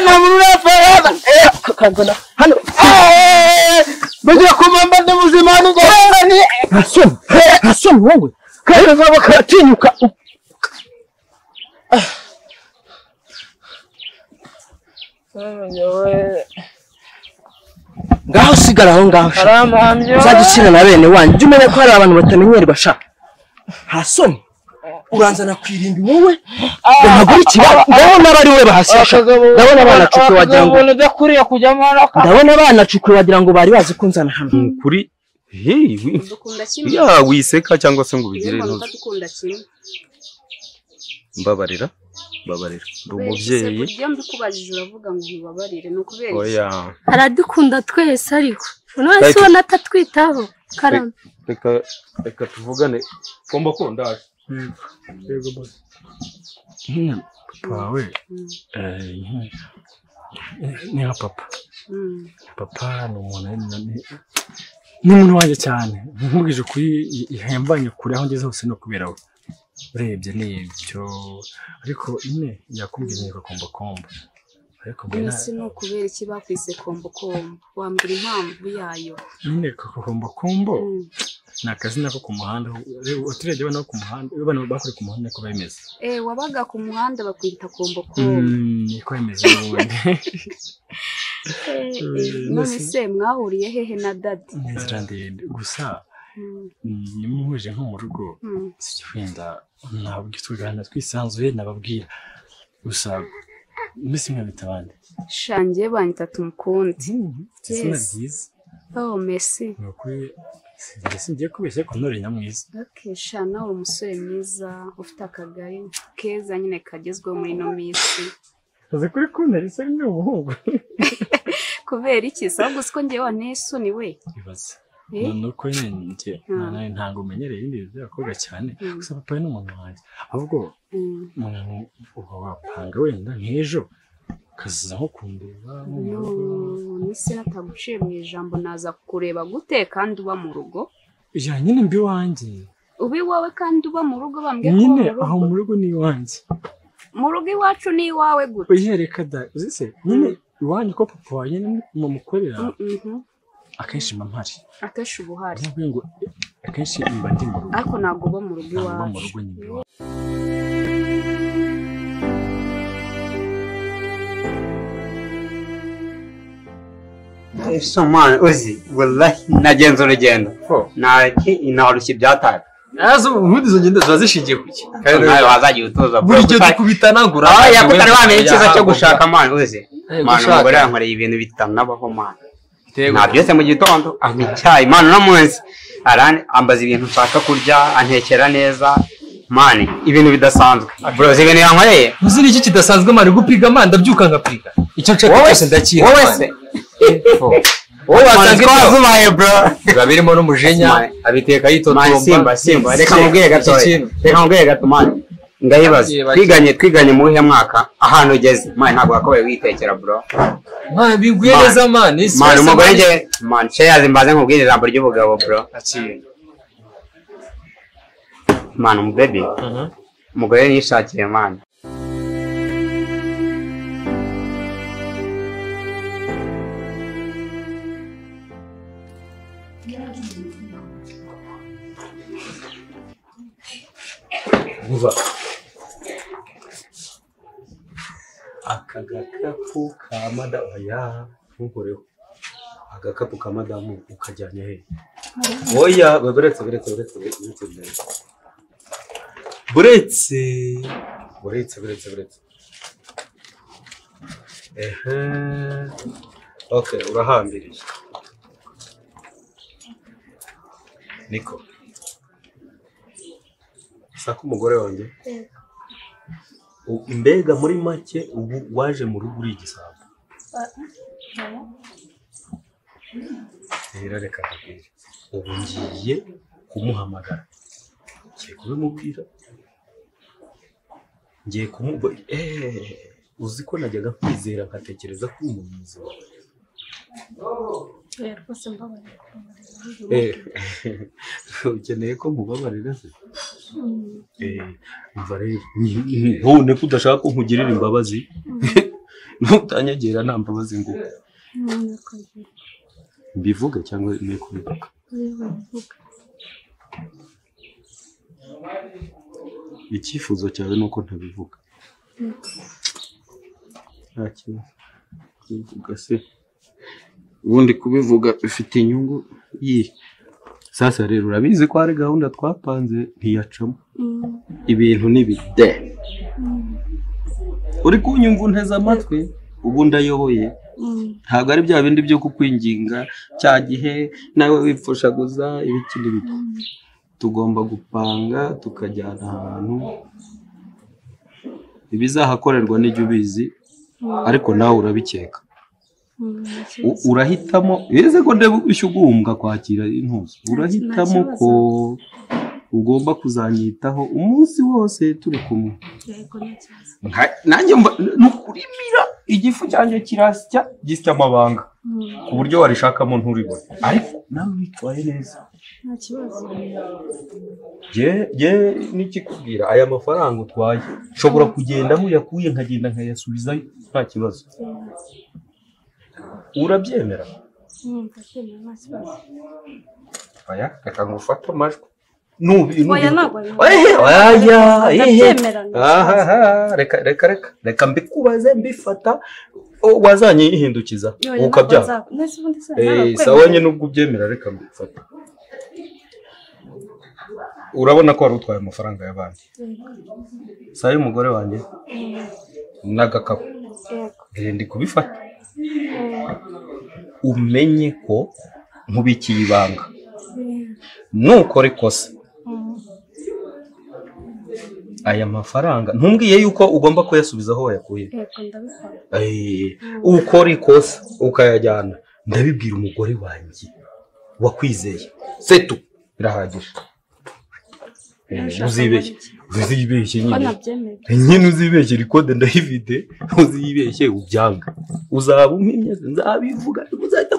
namurura faraza kagona hano bagira kumamba ndumuzima n'ingorane hasoni wowe kandi baba karatinyuka ngaho sigara aho ngaho uzagikira na bene wanyu jya umenya ko hari abantu batamenyerwa sha hasoni uranzana kwirimbi wowe ntagurikira ndabona bari we bahasasha ndabona abana cukwe wagira ngo ndakuriye kujyamo ndabona abana cukwe wagira ngo bari bazi kunzana hano kuri ya wiseka cyangwa se ngo bigire ntuzo mbabarira ndi umubyeyi buryo mbikubajije uravuga ngo ntibabarire no kubera oya aradukunda twese ariko none se ubona atatwitaho karame reka tuvugane komba ko ndaje yego boss papa we ni papa ni umuntu wanjye cyane nkubwije kuri ihembanye kure aho ngeze hose no kubera we urebye n'ibyo ariko ine yakubwiye ko komba ariko mbona no kubera iki bakwise kombo wambira impamvu yayo nyine kombo ni akazina ko ku muhanda uturege bana ku muhanda bana bakore ku muhanda ko bemeze wabaga ku muhanda bakwita kombo niko bemeze ubundi none se mwahuriye hehe na dadi ndende gusa nimuhuje nko mu rugo wenda ntabwo tugana twisanzuye nababwira gusa misi mwe bitabande shangiye banyita tumukundi izina ryiza merci nukuri singiye kubeshya ko ntore nyamwiza shana uri umusore mwiza ufite akagari keza nyine kagezweho muri no misi uzi kuri kuntera isa ni umuhungu kubera iki sawa gusa ko ngewe wanesoni we ibaza nuko njye ntango umenyereye ibindi byakobwa cyane gusa papa ni umuntu wanjye ahubwo uba wapanga wenda nk'ejo ukaza nko kundeba nise nataguciye mu ijambo naza kureba gute kandi uba mu rugo ya nyine mbi wanjye uba iwawe kandi uba mu rugo bambwiye ko nyine aho mu rugo ni iwanjye mu rugo iwacu ni iwawe gute uyereka da uzi se nyine iwanyu ko papa wawe nyine mumukorera akenshi mba mpari akenshi uba uhari ngo akenshi mba ndi mu rugo ariko ntabwo uba mu rugo iwacu mu rugo nyine so man uzi wallahi nagenza urugendo narushye byataye azo ubundi zo ngendo zazishingiye kuki kandi nawe wazagiye utoza buri gihe dukubitana ngura yakutari wamenye icyiza cyo gushaka man uzi man umugore yankoreye ibintu bitanabaho man nta byose mu gitondo amicyayi man no munsi ambaza ibintu nshaka kurya antekera neza man ibintu bidasanzwe bro ibintu yankoreye uzi iki kidasanzwe man gupiga man ndabyuka ngapiga icyo nshaka cyose ndakira wowe se wowe wasanga twazubaye bro babirimo n'umujinya abiteka yitotomba simba reka mubwire gato man ndayibaza twiganye mu buhe mwaka ahantu ugeze man ntabwo wakobaye witekera bro man biguye neza man umugore nge man cheers mbaze nkubwire ijambo ry'ubugabo bro man umubebi umugore nishakiye man Vuba. Akagakapu ka madamu oya ntukoreho. Agakapu ka madamu ukajyanye he? Oya buretse. Okay, urahambirije. Niko. Saka umugore wanjye mbega muri make ubu waje mu rugo uri igisabo reka kabiri ubu ngiye kumuhamagara ngiye kubimubwira ngiye kumubwira uzi ko najyaga kwizera nkatekereza ko umuntu muzima rwose mbabarira ukeneye ko mubabarira se mva rero none ko udashaka ko nkugirira imbabazi Nutanyegera nta mbabazi ngo mbivuge cyangwa ne kubivuga. Icyifuzo cyawe nuko ntabivuga. Nta kibazo. Kubivuga se. Ubundi kubivuga bifite inyungu yi. Sasa rero urabizi ko ari gahunda twapanze ntiyacamo. Ibintu nibide. Uri kunyumva unteza amatwi ubu ndayoboye. Ntabwo ari bya bindi byo kukwinginga cya gihe nawe wipfushaguza ibikindi bito. Tugomba gupanga tukajyana ahantu ibizahakorerwa n'ijyo ubizi ariko nawe urabikeka. Urahitamo yeze ko ndebe ushyugumbwa kwakira intuzo. Urahitamo ko ugomba kuzanyitaho umunsi wose turi kumwe. Nanjye nukurimira igifu cyanjye kirasya gisya amabanga ku buryo warishakamo nturibona ariko nawe witwaye neza. Nta kibazo. Je nikikubwira aya mafaranga utwaye nshobora kugenda aho yakuye nkagenda nkayasubiza nta kibazo. Urabyemera? Ndabyemera nta kibazo. Aya reka ngufate amajwi. Reka mbikubaze mbifata wazanye ihindukiza ukabyanga. Sawa nyine ubwo ubyemera reka mbifata. Urabona ko wari utwaye amafaranga y'abandi. Sayo umugore wanjye n'agakapu. Ndi kubifata. Umenye ko nkubikiye ibanga. Nukora ikosa aya mafaranga ntumbwiye yuko ugomba kuyasubiza aho wayakuye. Ukora ikosa ukayajyana ndabibwira umugore wanjye wakwizeye setu birahagije. Uzibeshye nyine uzibeshye rikode ndahivide uzibeshye ubyanga uzaba umpimye nzabivuga uzahita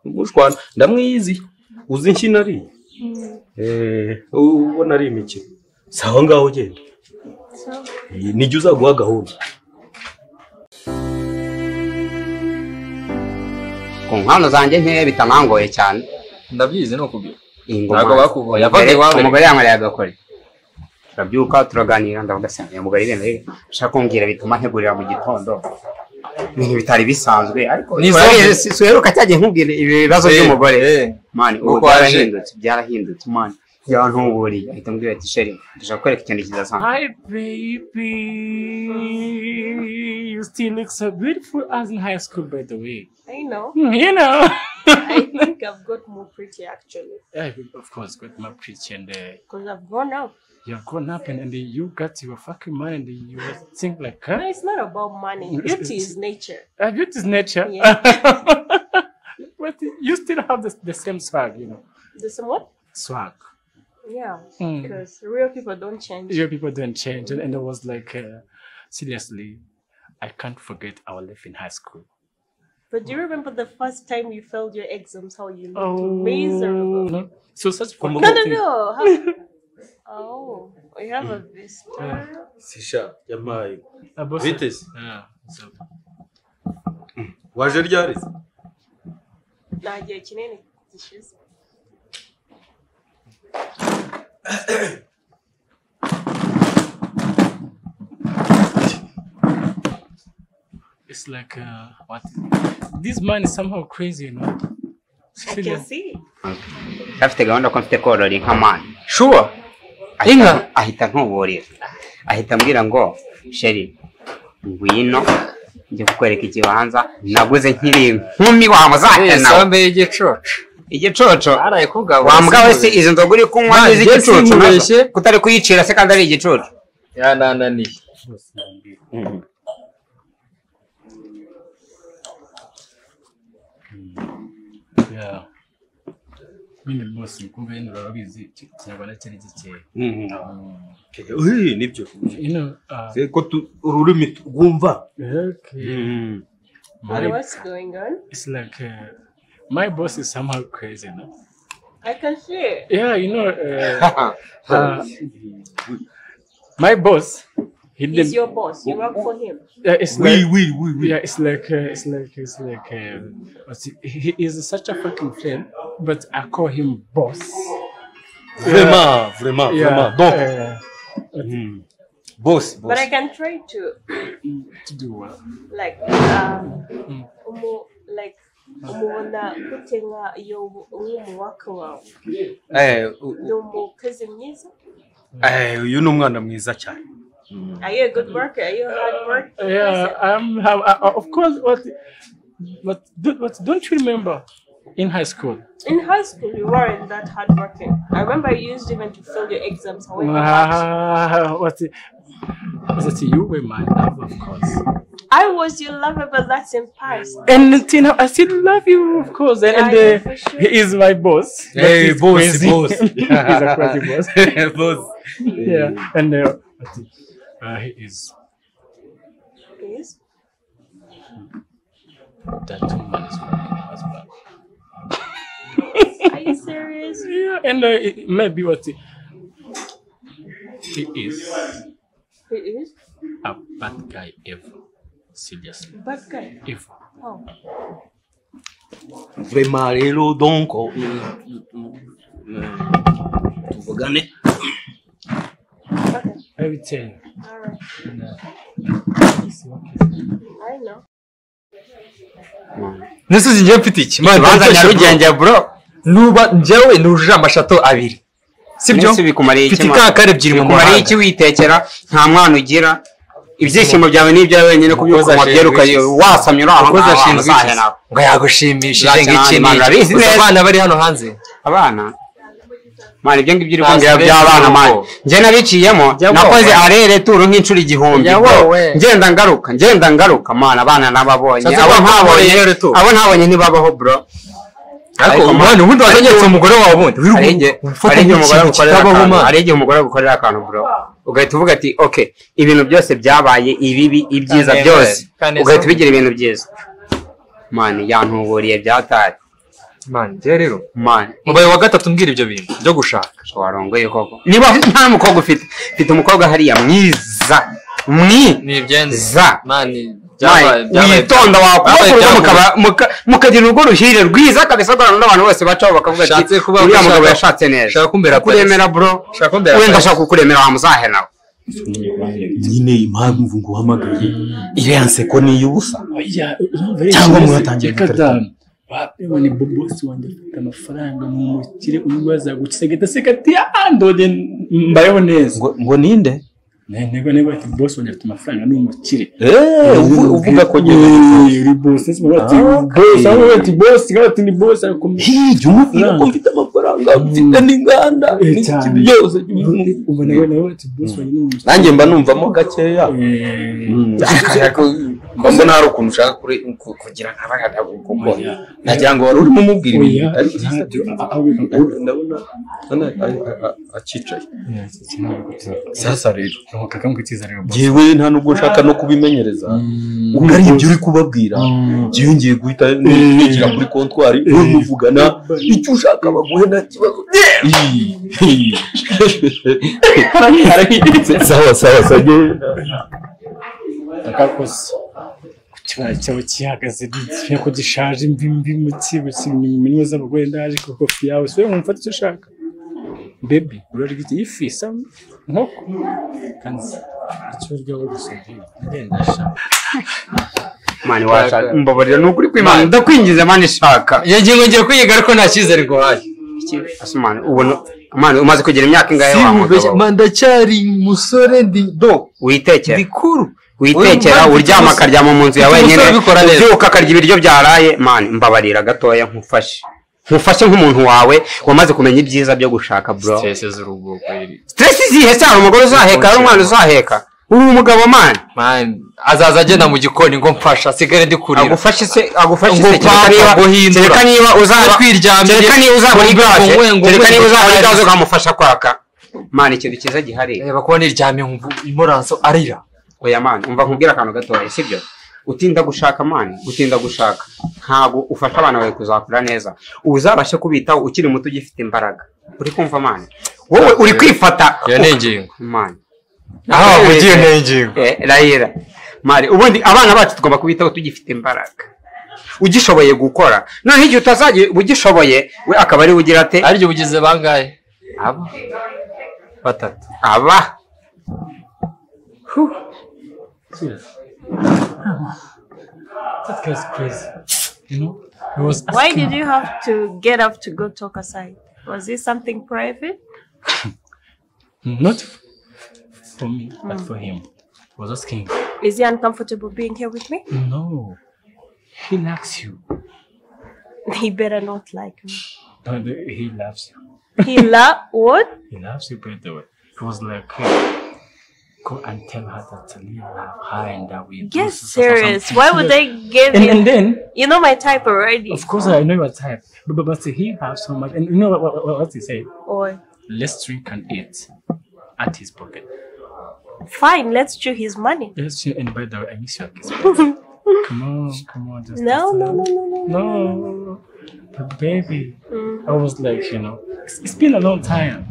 mushwana ndamwiyizi uzi inshinari ubona ari imikino. Sawa ngaho genda nijye uzaguha gahunda. Ku nkano zanjye nkeya bitanangoye cyane ndabyizi no kubyo ntabwo bakugoye umugore yankoreye agakore turabyuka turaganira ndavuga se umugore rero ashaka kumbwira bituma ntegurira mu gitondo ibintu bitari bisanzwe ariko suheruka cyagiye nkubwira ibi bibazo by'umugore mani ubu byarahindutse mani yantuburiye ahita ambwira ati sheri ndashaka kwereka ikintu kidasanzwe. Hi baby, you still look so beautiful as in high school by the way. I know. You know. I think I've got more pretty actually. Yeah, of course, got more pretty and because I've grown up. You've grown up and you got your fucking money and you think like, huh? No, it's not about money. Beauty is nature. Beauty is nature. Yeah. But you still have the same swag, you know. The same what? Swag. Yeah, because real people don't change. Real people don't change. And I was like, seriously, I can't forget our life in high school. But do you remember the first time you failed your exams, how you looked miserable? No. So such fun. No. Oh, we have a visitor. Sisha, yamaye. Boss. Vites. So. Waje ryari? Nagiye kinini gishize. It's like what? This man is somehow crazy, you know. I can see. Afite gahunda ko mfite korora inka man. Sure. Inka ahita ntuburira. Ahita ambwira ngo sheri ngwino njye kukwereka ikibanza naguze nkiri nkumi wamuzate nawe. Sambe y'igicoco. Igicoco araye kugaba wambwa wese izo ndogo uri kunywa n'igicoco kutari kuyicira se kandi ari igicoco yanananiye. Yeah. Mimi boss kumbe ndo babizi cyangwa cyari gikeye. Nibyo. You know, ko ururimi rwumva. Okay. What's going on? It's like my boss is somehow crazy, no? I can see it. Yeah, you know, my boss He's your boss. You work for him. It's like, yeah, it's like he is such a fucking friend, but I call him boss. Vraiment. Donc, boss. But I can try to do what? like umubona gutenga iyo umwaka wawe umukozi mwiza uyu ni umwana mwiza cyane. Are you a good worker? Are you a hard worker? Yeah, of course. But don't you remember in high school? In high school, you weren't that hardworking. I remember you used even to fail your exams. However, Was it you were my love, of course. I was your lover, but that's in past. And until now, I still love you, of course. And sure. He is my boss. Hey, boss. He's a crazy boss. Boss. Yeah, and he is. Yes. That woman is my husband. Are you serious? Yeah, and maybe what he is. He is? A bad guy ever. Seriously. Bad guy? Ever. Oh. Vraiment rero donc tuvugane. Okay. I will tell you. Alright. I know. Nisuzi ngiye mfite iki Banza Nyarugenge bro. nuba njyewe nujuje amashato abiri sibyo bikumariye iki mfite kakare ebyiri mu muhanda iki witekera nta mwana ugira ibyishimo byawe n'ibya wenyine kubyuka mabyeruka wasamye uraho ngo ashinzwe ngo yagushimishije ngiki abana bari hano hanze abana mani ibyo ngibyo uri kumbwira by'abana mani njye nabiciyemo nakoze arere turu nk'inshuro igihumbi ngenda ngaruka mani abana nababonye abo ntabonye ntibabaho bro ariko umwana ubundi wazanyetse umugore wawe ubundi ari igihe umugore gukorera akantu bro ugahita uvuga ati okay ibintu byose byabaye ibibi ibyiza byose ugahita ubigira ibintu byiza mani yantuburiye byataye mani je rero mani mubaye wa gatatu mbwira ibyo bintu byo gushaka warongoye koko niba nta mukobwa ufite umukobwa hariya mwiza nibyenza mani witonda wakubaka mukagira urugo ruhire rwiza kabisa rwanda n'abantu bose bacaho bakavuga ati uriya mugabo yashatse neza kuremera bro wenda ashaka kukuremera wamuzahera nyine impamvu nguhamagaye irense ko ni yubusa cyangwa mwatangiye kadam bapewe ni bobosi wanjye afite amafaranga mu mukire uyibaza gusegeta sekati andode mbayeho neza ngo ninde nego ati boss wanjye afite amafaranga n'umukire uvuga ko uri boss ati boss ngati ni boss hirya umubwira ko mfite amafaranga mfite n'inganda n'iki byose ubona nawe ati boss wanjye n'umukire nanjye mba numvamo gakeya ko nari ukuntu ushaka kugira nk'abagana kuko nagira ngo wari urimo umubwira ibintu ari byiza ndabona akicaye sasa rero ngewe nta nubwo nshaka no kubimenyereza ugari ibyo uri kubabwira byiyongeye guhita nigira muri kontwari muvugana icyo ushaka baguhe nta kibazo sawa akakosa cyawe kihagaze ko gishaje imvi mu kibo cy'iminwa z'abagore ndaje kuko fiyawe so umfata icyo ushaka baby urari giti ifisa nkoko kandi icyo ryawe gusabye ndendasha mani washa mbabarira n'ukuri kw'Imana ndakwingize mani shaka yagiye ngiye kwiga ariko nta cyizere ngo haye asumane ubona mani umaze kugira imyaka ingahe wa mugabo mandacyari musore ndi do witekera bikuru witekera uryama akaryama mu nzu ya wenyine ubyuka akarya ibiryo byaraye mani mbabarira gatoya nkufashe nk'umuntu wawe wamaze kumenya ibyiza byo gushaka bro stress zihe cyane umugore uzaheka ari umwana uzaheka uri umugabo mani azaza agenda mu gikoni ngo mfasha sigare ndi kurira agufashe kereka niba uzabura igaze ukamufasha kwaka mani ikintu cyiza gihari reba kuba niryamye imoranso arira oya mani umva nkubwira akantu gatoya sibyo utinda gushaka ntago ufasha abana bawe kuzakura neza uzabashe kubitaho ukiri muto ugifite imbaraga uri kumva mani wowe uri kwifata iyo ni ingingo mani ugiye n'ingingo. Rahira. Mari, ubundi abana bacu tugomba kubitaho tugifite imbaraga. Ugishoboye gukora. Naho igihe utazagiye ugishoboye, we akaba ari ugira ate? Aryo ugize bangahe? Aba. Batatu. Aba. That guy's crazy. You know? He was Why asking- did you have to get up to go talk aside? Was it something private? Not for me, but for him. He was asking. Is he uncomfortable being here with me? No. He likes you. He better not like me. No, he loves you. He what? He loves you, by the way. He was like, hey, go and tell her that you love her and that we do Get something. serious. Why would they give And him? then, You know my type already. of course, I know your type. But he has so much. And you know what he said? Or Let's drink and eat at his pocket. fine, let's chew his money. Let's drink. And by the way, I miss your kiss. Come on. Just No. No. But baby, I was like, you know, it's been a long time.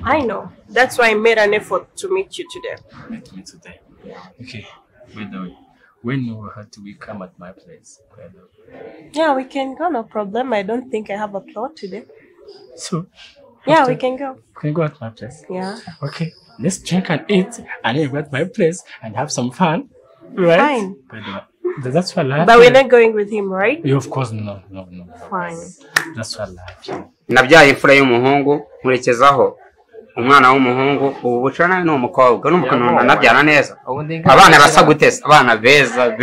I know. That's why I made an effort to meet you today. Meet me today. Okay, by the way, when do we come at my place? By the way. Yeah, we can go, no problem. I don't think I have a plot today. So, Yeah, after- we can go. Can we go at my place? Yeah. Okay, let's drink and eat, and then go at my place and have some fun, right? Fine. By the way, that's why I love But you. we're not going with him, right? You, of course, no. Fine. That's why I love you. Nabyaye imfura y'umuhungu nkurikizaho umwana w'umuhungu ubu bucana ni umukobwa n'umukano nabyana neza. Abana basa gutesa, abana beza.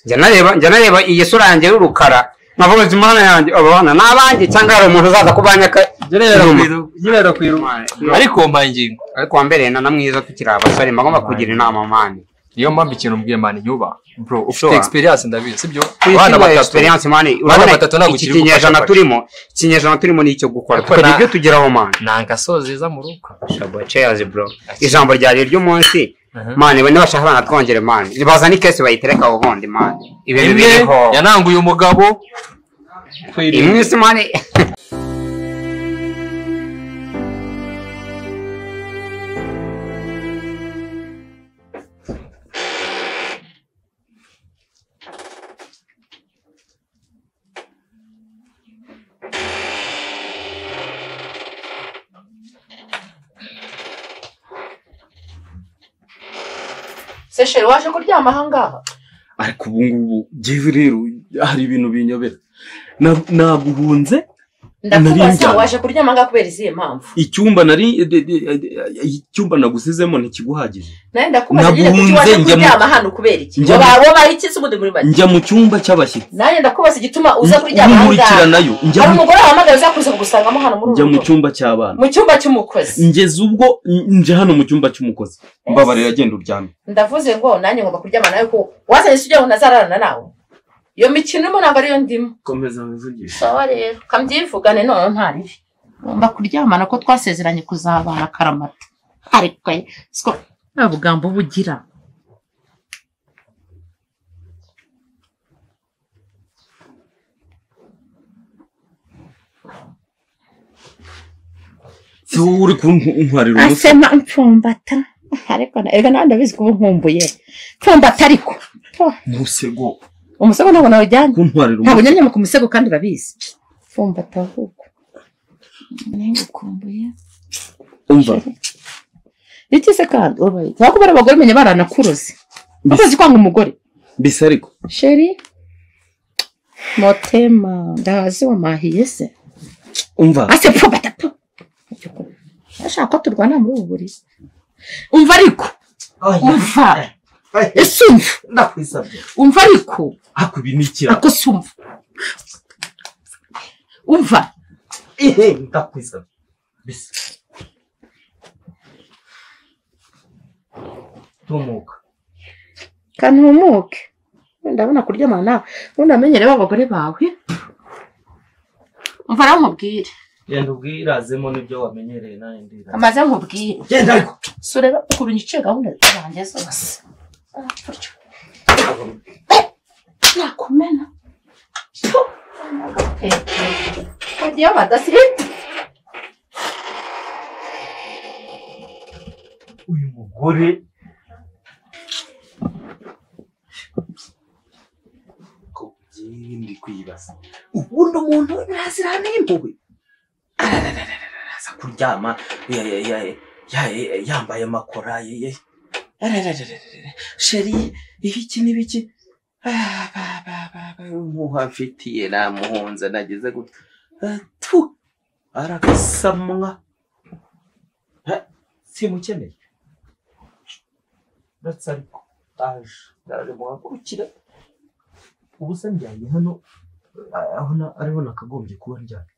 Njya nareba iyi sura yanjye y'urukara. Navuga ati mana yanjye abana n'abanjye cyangwa hari umuntu uzaza kubanyaka. Gerera kwiruma. Ariko mpangingo. Ariko wambereye na mwiza tukiri abasore magomba kugira inama mani. Niyo mpamvu ikintu mbwiye mani yuba. Bro, ufite Sure. experience ndabizi, sibyo? Abana batatu experience mani. Abana batatu ntabwo iki ukiri kinyejana turimo ni icyo gukora. Tukora ibyo tugeraho mani. Nanga soziza mu ruko. Shabo cheers bro. Ijambo ryari ry'umunsi. Mani bane bashaka bana twongere mani. Bazana ikese bayitereka aho hondi mani. Ibintu biriho. Yananguye umugabo. Imwisi mani. Sesheri waje kuryama ahangaha ariko ubu ngubu jyewe rero hari ibintu binyobera naguhunze ndakubaza waje kuryama ahangaha kubera izihe mpamvu icyumba nagusizemo ntikiguhagije naye ndakubaza nyine kuki waje kuryama hano kubera iki wowe iki se ubundi muri bake njya mu cyumba cy'abashyitsi naye ndakubaza igituma uza kuryama ahangaha hari umugore wahamagaye uzakuza kugusangamo hano muri njya mu cyumba cy'abana mu cyumba cy'umukozi ngeze ubwo nje hano mu cyumba cy'umukozi mbabarira agenda uryame ndavuze ngo nanjye ngomba kuryama nawe ko wazanye ijya ngo nazararana nawe iyo mikino mo ntabwo ariyo ndimo komeza muvugisha sawa rero kambyivugane none ntari ngomba kuryamana ko twasezeranye kuzabana karamata ariko siko abugambo bugira uri kuntwarira ubusa asema mpfumbata ariko ega nandabizi ko nkumbuye mpfumbata ariko musego umusego ntabwo nawe ujyanye kuntwarira ntabwo njyanye ku musego kandi urabizi mpfumbata ahubwo ningukumbuye umva iki se kandi ubaye wakubara abagore menye baranakuroze ukoze kwanga umugore bisa ariko sheri motema ndazi wamahiye se umva ase mpfumbata ashaka ko turwana muri ubu burisi umva ariko umva ese umva ndakwisabye umva ariko akubinikira ako sumva umva ndakwisabye bisa tumuka kanumuke ndabona kuryamana nawe ubundi amenyere b'abagore bawe umva aramubwire genda ubwirazemo n'ibyo wamenyereye nawe ndira amaze nkubwire genda ariko sureba ukuntu niciye gahunda zanjye zose nakumena kagiye badasi uyu muntu umugore ko byindi kwibaza ubundi umuntu birazira n'impuhwe araza kuryama yambaye amakora sheri ibiki n'ibiki muhafitiye namuhunza nageze gutya aragasamwa simukeneye ndetse ariko ndaje muhagurukira ubusa njyanye hano ariho nakagombye kuba njyanye